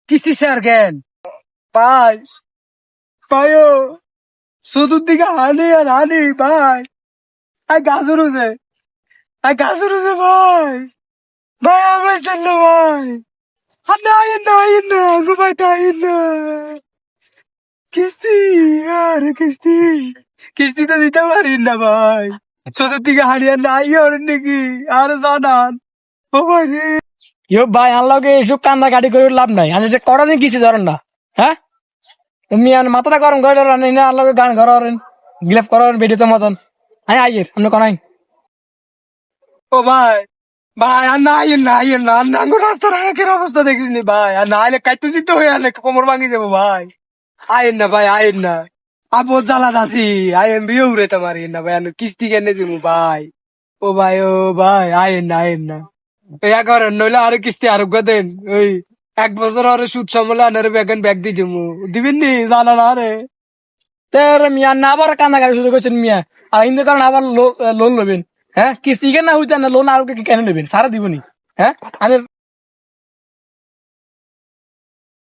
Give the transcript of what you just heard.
কিস্তি স্যার কেন ভাই ভাইও চতুর্দিকে হানি আর হানি ভাই আই গাছের উঠে ভাই ভাই আমার চললো ভাই আর না আইন না গো ভাই আইন না কিস্তি আরে কিস্তি তো দিতে পারি না ভাই চতুর্দিকে হানি আর নাই আর নাকি আর জানান ও ভাই রে ইয়ো ভাই আনলোকে এসব কান্দা কাটি করে লাভ নাই আমি যে কটা দিন কিসে ধরেন না হ্যাঁ তুমি আর মাথাটা গরম করে ধরেন না আনলোকে গান করেন গিলাফ করেন বেডিতে মতন হ্যাঁ আইয়ের আপনি কনাই ও ভাই ভাই আর না আর না গো রাস্তার একের অবস্থা দেখিস নি ভাই আর না আইলে কাইতু চিত্ত হয়ে আলে কোমর ভাঙি যাবো ভাই আইন না ভাই আইন না আবো জ্বালা দাসি আইন বিয়ে উড়ে তোমার না ভাই আমি কিস্তি কেনে দিব ভাই ও ভাই আইন না ইয়া করেন নইলে আরো কিস্তি আরো দেন ওই 1 বছর আরে সুদ সমলে আনারে ব্যাগ দিয়ে দিমু দিবেন নি জানা না রে তোর মিয়া না আবার কান্দা কাটি শুরু করছেন মিয়া আর ইন্দু কারণ আবার লোন লবেন হ্যাঁ কিস্তি কেন না হইতেন না লোন আর কেন নেবেন সারা দিবনি হ্যাঁ আমি